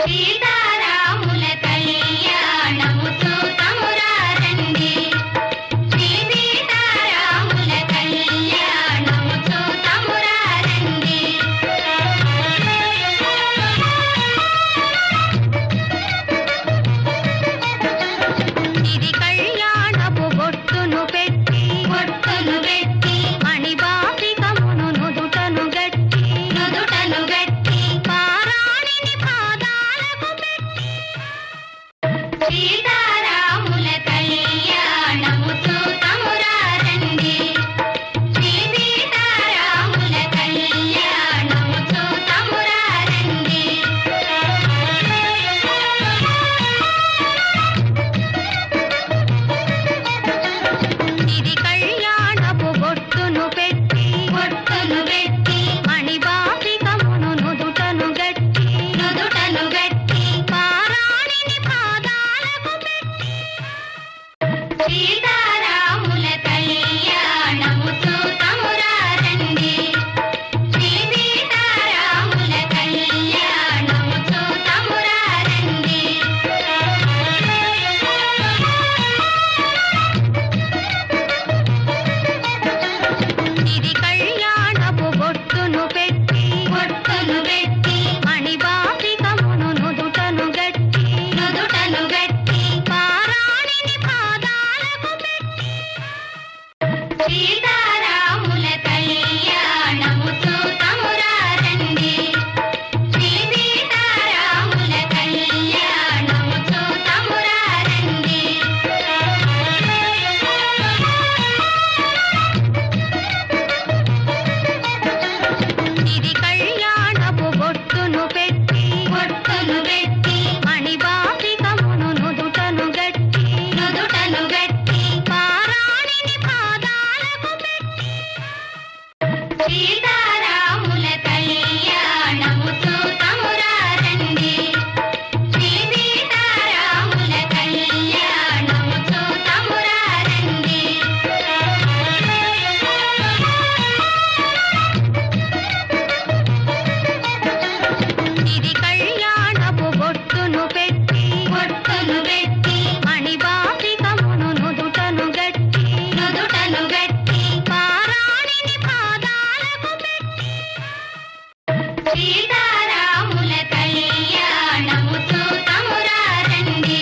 సీతారాముల కళ్యాణము చూతమురారండి. శ్రీ సీతారాముల కళ్యాణము చూతమురారండి. ఇది కళ్యాణపు బొట్టును పెట్టి మణిబాసికమును నుదుటను గట్టి పారాణిని పాదాలకు పెట్టి సీతారాముల కళ్యాణము చూతమురారండి. శ్రీ సీతారాముల కళ్యాణము చూతమురారండి. ఇది కళ్యాణపు బొట్టును పెట్టి మణిబాసికమును నుదుటను గట్టి పారాణిని పాదాలకు పెట్టి సీతారాముల కళ్యాణము చూతమురారండి. శ్రీ సీతారాముల కళ్యాణము చూతమురారండి. ఇది కళ్యాణపు బొట్టును పెట్టి మణిబాసికమును నుదుటను గట్టి పారాణిని పాదాలకు పెట్టి సీతారాముల కళ్యాణము చూతమురారండి. శ్రీ సీతారాముల కళ్యాణము చూతమురారండి. ఇది కళ్యాణపు బొట్టును పెట్టి మణిబాసికమును నుదుటను గట్టి పారాణిని పాదాలకు పెట్టి సీతారాముల కళ్యాణము చూతమురారండి. శ్రీ సీతారాముల కళ్యాణము చూతమురారండి. ఇది కళ్యాణపు బొట్టును పెట్టి మణిబాసికమును నుదుటను గట్టి పారాణిని పాదాలకు పెట్టి సీతారాముల కళ్యాణము చూతమురారండి.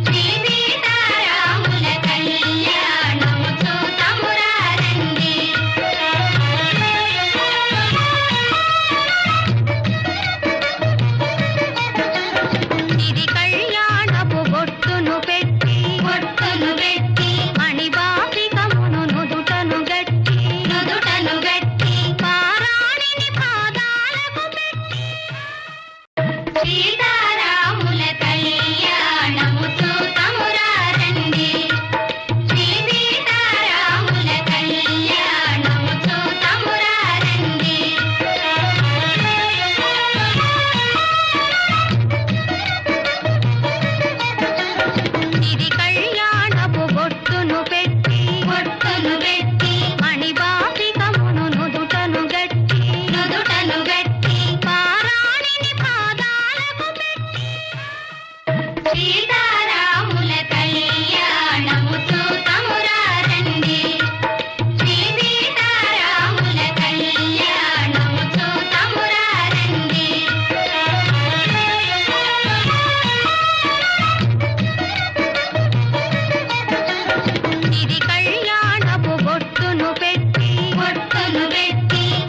శ్రీ సీతారాముల కళ్యాణము చూతమురారండి. ఇది కళ్యాణపు బొట్టును పెట్టి మణిబాసికమును నుదుటను గట్టి పారాణిని పాదాలకు పెట్టి సీతారాముల కళ్యాణము చూతమురారండి. శ్రీ సీతారాముల కళ్యాణము చూతమురారండి. ఇది కళ్యాణపు బొట్టును పెట్టి మణిబాసికమును నుదుటను గట్టి పారాణిని పాదాలకు పెట్టి సీతారాముల కళ్యాణము చూతమురారండి. శ్రీ సీతారాముల కళ్యాణము చూతమురారండి. ఇది కళ్యాణపు బొట్టును పెట్టి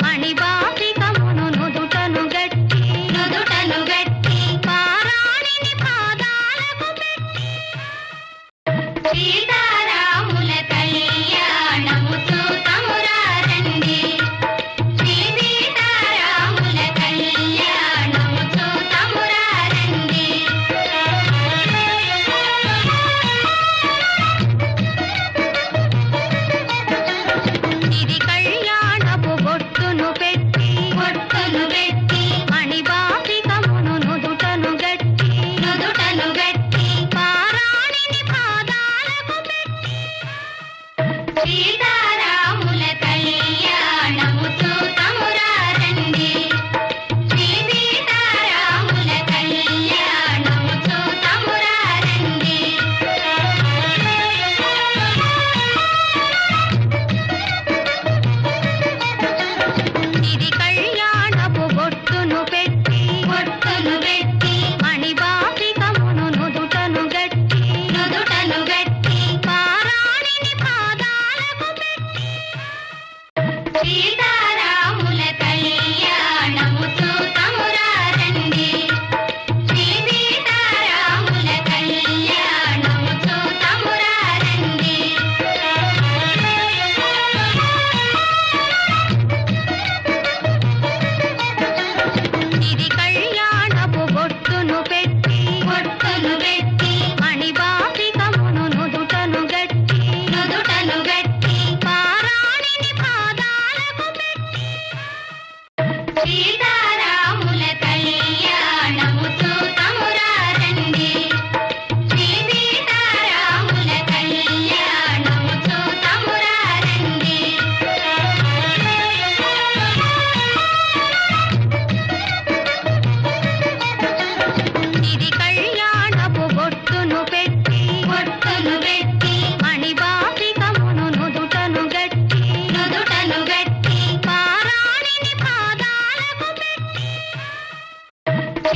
మణిబాసికమును నుదుటను గట్టి పారాణిని పాదాలకు పెట్టి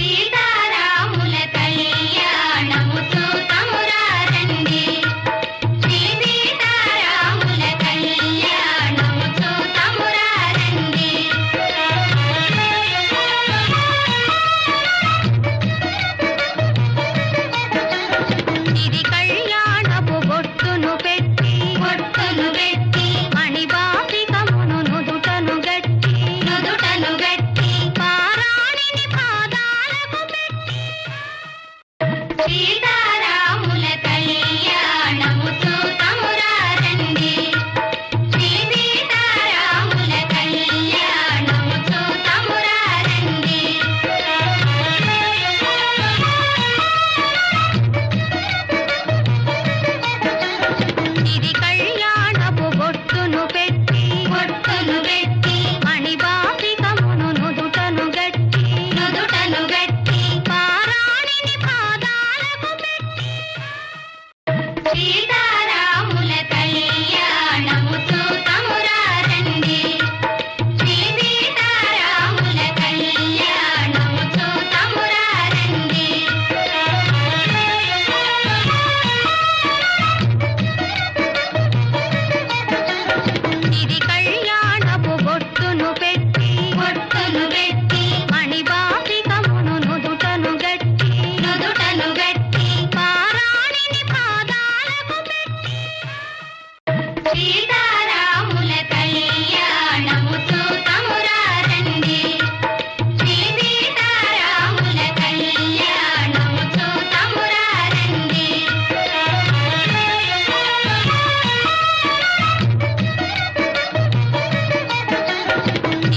సీతారాముల కళ్యాణము చూతమురా రండి. శ్రీ సీతారాముల కళ్యాణము చూతమురా రండి. ఇది కళ్యాణపు బొట్టును పెట్టి మణిబాసికమును నుదుటను గట్టి పారాణిని పాదాలకు పెట్టి సీతారాముల కళ్యాణము చూతమురా రండి. శ్రీ సీతారాముల కళ్యాణము చూతమురా రండి. ఇది కళ్యాణపు బొట్టును పెట్టి మణిబాసికమును నుదుటను గట్టి పారాణిని పాదాలకు పెట్టి సీతారాముల కళ్యాణము చూతమురా రండి. శ్రీ సీతారాముల కళ్యాణము చూతమురా రండి. ఇది కళ్యాణపు బొట్టును పెట్టి మణిబాసికమును నుదుటను గట్టి పారాణిని పాదాలకు పెట్టి సీతారాముల కళ్యాణము చూతమురా రండి. శ్రీ సీతారాముల కళ్యాణము చూతమురా రండి. ఇది కళ్యాణపు బొట్టును పెట్టి మణిబాసికమును నుదుటను గట్టి పారాణిని పాదాలకు పెట్టి సీతారాముల కళ్యాణము చూతమురా రండి. శ్రీ సీతారాముల కళ్యాణము చూతమురా రండి.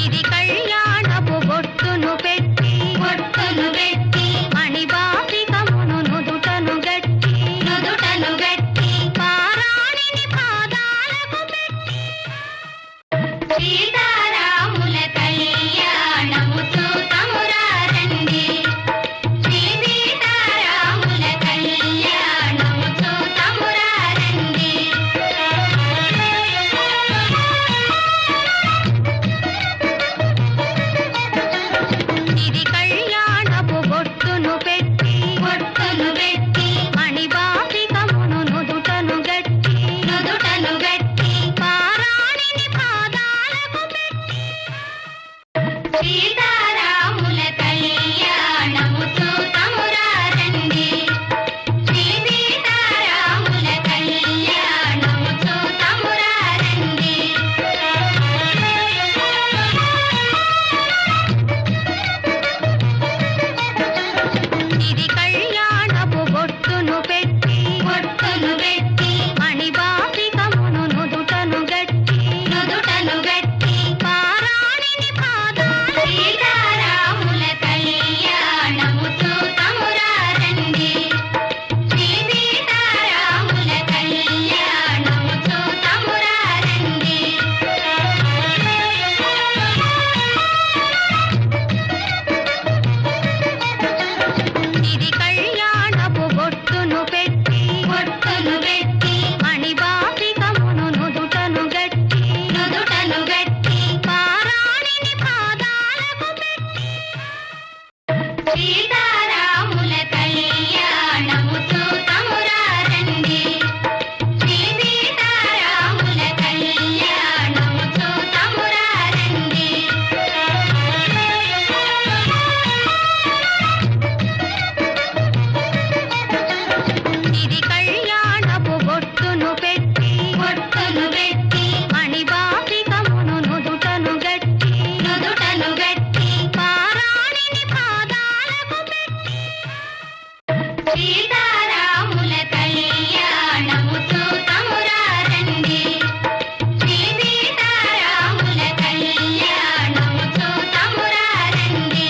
ఇది కళ్యాణపు బొట్టును పెట్టి మణిబాసికమును నుదుటను గట్టి పారాణిని పాదాలకు పెట్టి సీతారాముల కళ్యాణము చూతమురా రండి. శ్రీ సీతారాముల కళ్యాణము చూతమురా రండి. ఇది కళ్యాణపు బొట్టును పెట్టి మణిబాసికమును నుదుటను గట్టి పారాణిని పాదాలకు సీతారాముల కళ్యాణము చూతమురా రండి. శ్రీ సీతారాముల కళ్యాణము చూతమురా రండి. ఇది కళ్యాణపు బొట్టును పెట్టి మణిబాసికమును నుదుటను గట్టి పారాణిని పాదాలకు పెట్టి సీతారాముల కళ్యాణము చూతమురా రండి. శ్రీ సీతారాముల కళ్యాణము చూతమురా రండి. ఇది కళ్యాణపు బొట్టును పెట్టి మణిబాసికమును నుదుటను గట్టి పారాణిని పాదాలకు పెట్టి సీతారాముల కళ్యాణము చూతమురా రండి. ఇది కళ్యాణపు బొట్టును పెట్టి మణిబాసికమును నుదుటను గట్టి పారాణిని పాదాలకు పెట్టి సీతారాముల కళ్యాణము చూతమురా రండి. శ్రీ సీతారాముల కళ్యాణము చూతమురా రండి. ఇది కళ్యాణపు బొట్టును పెట్టి మణిబాసికమును నుదుటను గట్టి పారాణిని పాదాలకు పెట్టి సీతారాముల కళ్యాణము చూతమురా రండి. శ్రీ సీతారాముల కళ్యాణము చూతమురా రండి. ఇది కళ్యాణపు బొట్టును పెట్టి మణిబాసికమును నుదుటను గట్టి పారాణిని పాదాలకు పెట్టి సీతారాముల కళ్యాణము చూతమురా రండి. ఇది కళ్యాణపు బొట్టును పెట్టి మణిబాసికమును నుదుటను గట్టి పారాణిని పాదాలకు పెట్టి సీతారాముల కళ్యాణము చూతమురా రండి. శ్రీ సీతారాముల కళ్యాణము చూతమురా రండి.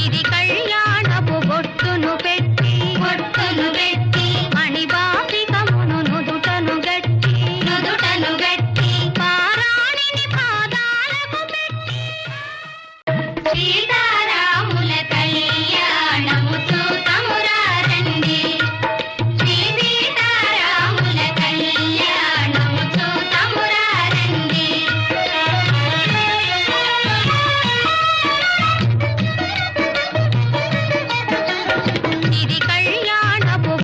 ఇది కళ్యాణపు బొట్టును పెట్టి మణిబాసికమును నుదుటను గట్టి పారాణిని పాదాలకు పెట్టి సీతా